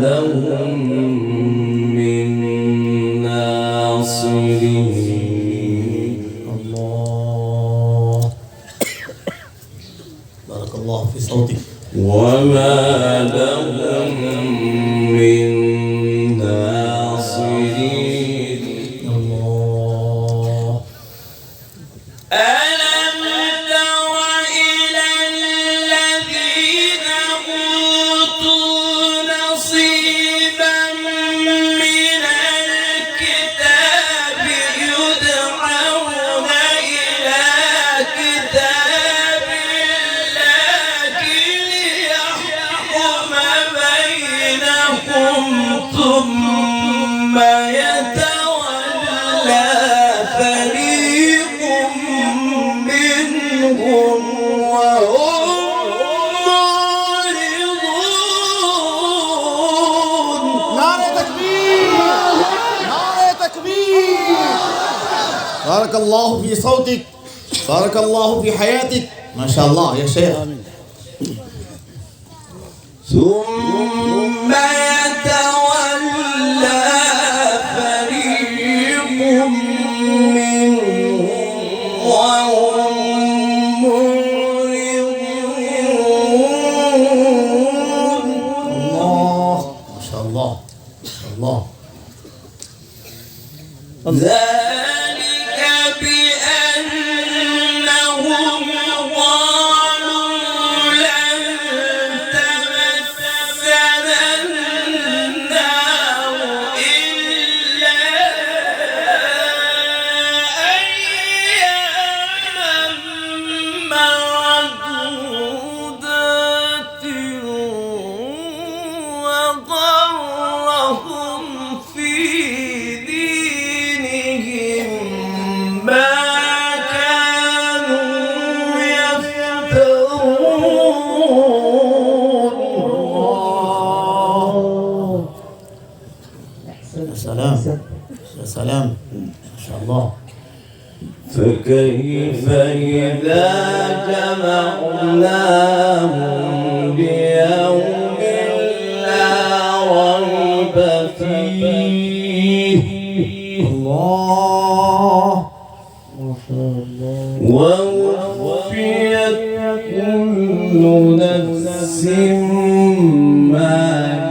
لهم من ناصرين. الله. بارك الله في صوتك. وما لهم من ناصرين. الله. ألم تر إلى الذين أوتوا نصيبا من الكتاب يدعون إلى كتاب الله ليحكم بينهم ثم يتولى فريق منهم وهم معرضون. نعرة تكبير، نعرة تكبير. بارك الله في صوتك، بارك الله في حياتك، ما شاء الله يا شيخ. ثم يتولى فريق منهم وهم معرضون. الله ما شاء الله ما شاء الله. ذلك بأنهم قالوا لن تمسنا النار إلا أياما معدودات وغرهم في دينهم ما كانوا يفترون. يا سلام يا سلام ما شاء الله. فكيف إذا جمعناهم ليوم لا ريب فيه الله ووفيت كل نفس ما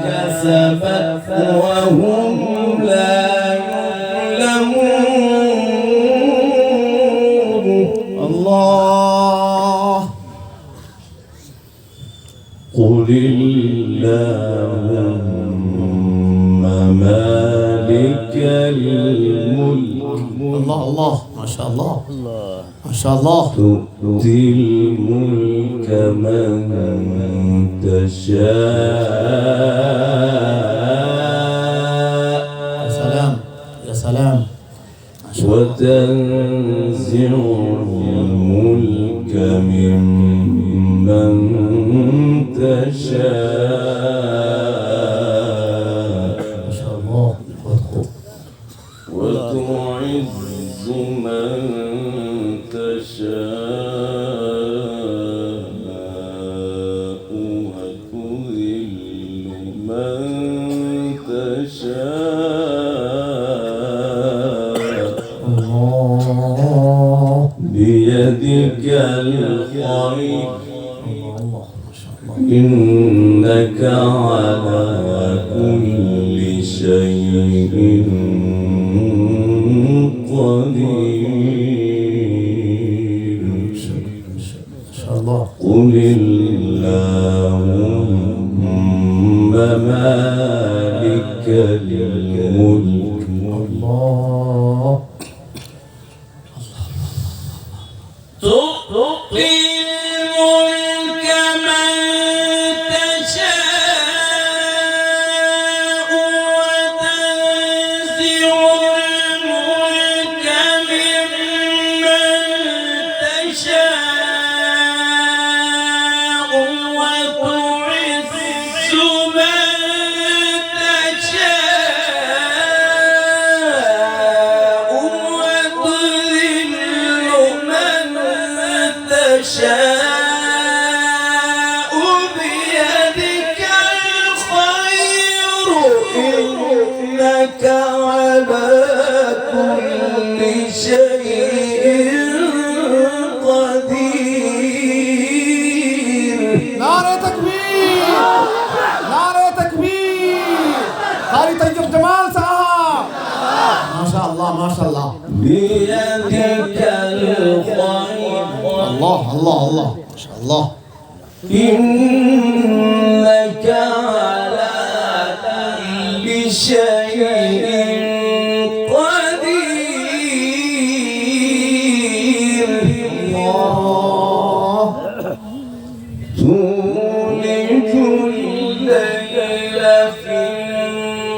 كسبت وهم لا يظلمون. الله. قل اللهم مالك الملك الله الله ما شاء الله ما شاء الله. تؤتي الملك من تشاء يا سلام يا سلام ما شاء الله. وتنزع الملك ممن تشاء ما شاء الله. وتعز من تشاء وتذل من تشاء الله. بيدك الخير الله ما شاء الله. إنك على كل شيء قدير. ما شاء الله. قل اللهم مالك الملك الله. تؤتي الملك من تشاء وتنزع الملك ممن تشاء وتعز من تشاء. إنك على كل شيء قدير. نعرہ تکبیر، نعرہ تکبیر. قاری طیب جمال صاحب، ماشاء اللہ ماشاء اللہ. بيدك الخير، اللہ اللہ اللہ ما شاء اللہ. إنك على كل شيء قدير. اللہ تولج الليل في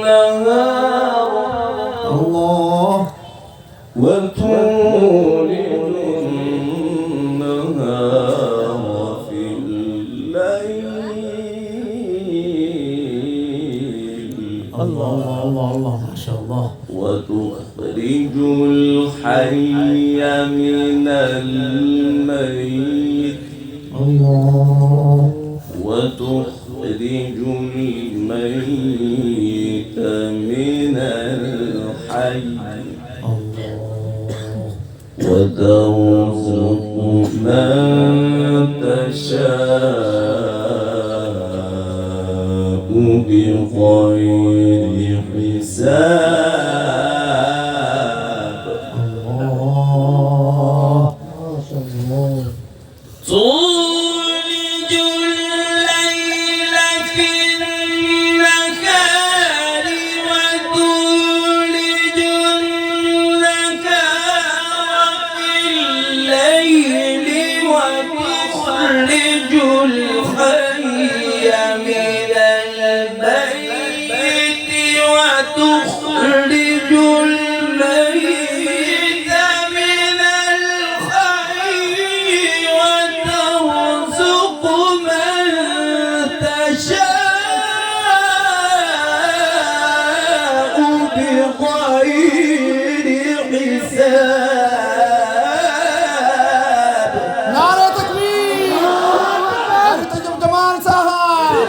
النهار اللہ وتولج النهار في الليل. اللہ اللہ اللہ ما شاء اللہ. وتخرج الحي من الميت اللہ وتخرج الميت من الحي وترزق من تشاء بغير حساب. تولج الليل في النهار وتولج النهار في الليل وتخرج الحي من الميت وتخرج الميت من الحي وترزق من تشاء بغير حساب. نعرہ تکبیر. قاری طیب جمال صاحب،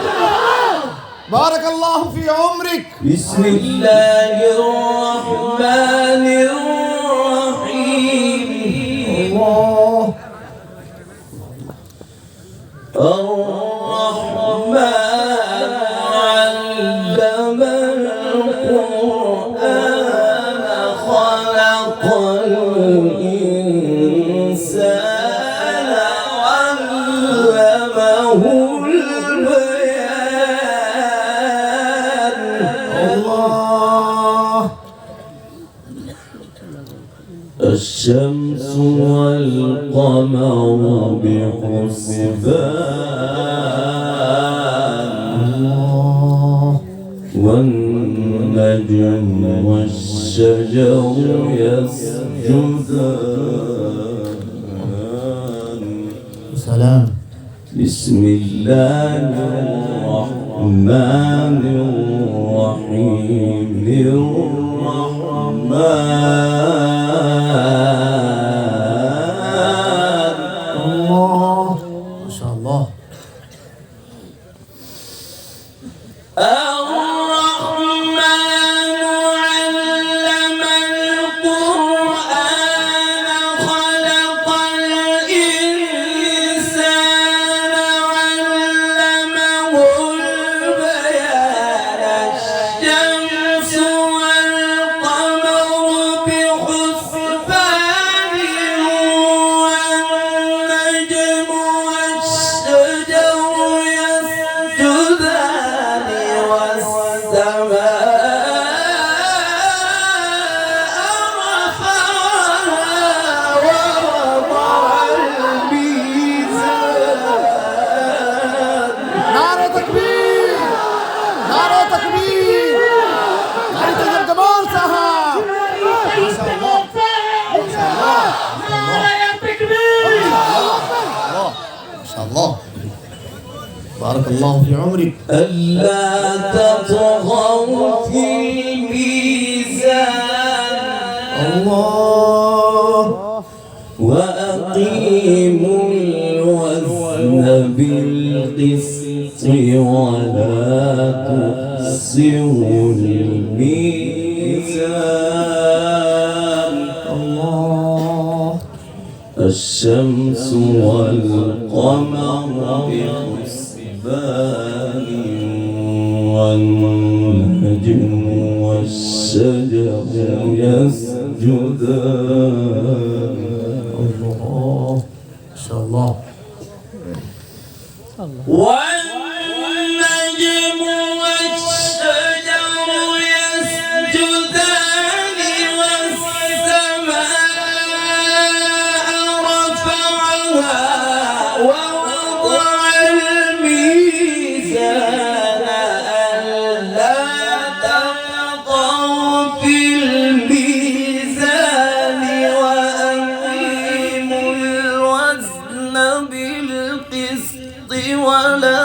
بارک اللہ فی عمرک. بسم الله الرحمن الرحيم. اللہ الرحمن علم القرآن خلق الإنسان علمه البيان. اللہ الشمس والقمر بحسبان والنجم والشجر يسجدان. سلام. بسم الله الرحمن الرحيم. اللہ ما شاء اللہ. الرحمن علم القرآن خلق الإنسان علمه البيان. الشمس والقمر بحسبان والنجم والشجر يسجدان والسماء رفعها ووضع الميزان. نعرہ تکبیر، نعرہ تکبیر. قاری طیب جمال صاحب، ماشاء اللہ ماشاء اللہ ماشاء اللہ. بارک اللہ فی عمرک. ألا تطغوا في الميزان اللہ وأقيموا الوزن بالقسط ولا تخسر الميزان. الله. الشمس والقمر بحسبان والنجم والشجر يسجدان. الله ما شاء الله. والنجم والشجر يسجدان والسماء رفعها ووضع الميزان ألا تطغوا في الميزان وأقيموا الوزن بالقسط ولا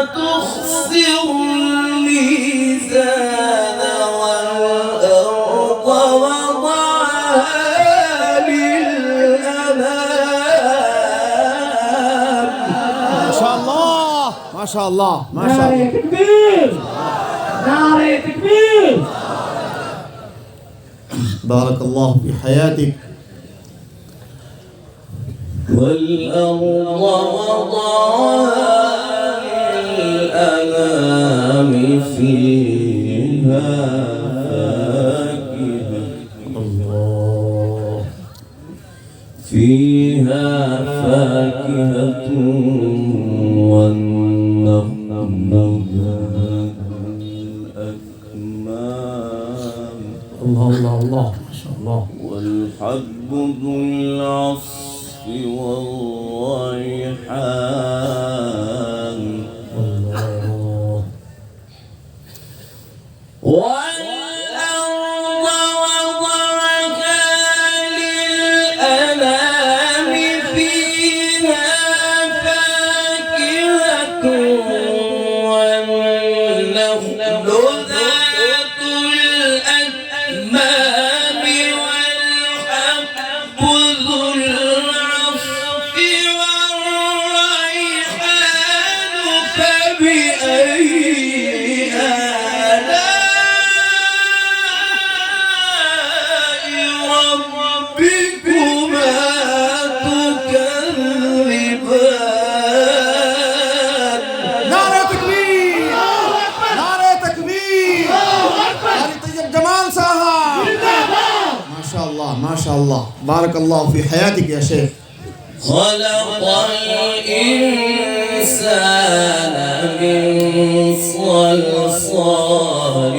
تخسروا الميزان والأرض وضعها للأنام. ما شاء الله ما شاء الله ما شاء الله. تكبير نعرة تكبير. بارك الله في حياتك. والأرض وضعها للأنام فيها فاكهة. الله. فيها فاكهة والنخل ذات الأكمام. الله الله الله ما شاء الله. والحب ذو العصف والريحان. الله. والأرض وضعها للأنام فيها فاكهة والنخل ذات الأكمام والحب ذو العصف والريحان. فبأي آلاء ربكما تكذبان. نعرة تكبير. نعرة تكبير. علي طيب جمال صاحب. ما شاء الله ما شاء الله. بارك الله في حياتك يا شيخ. خلق الإنسان من صلصال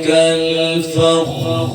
كالفخار.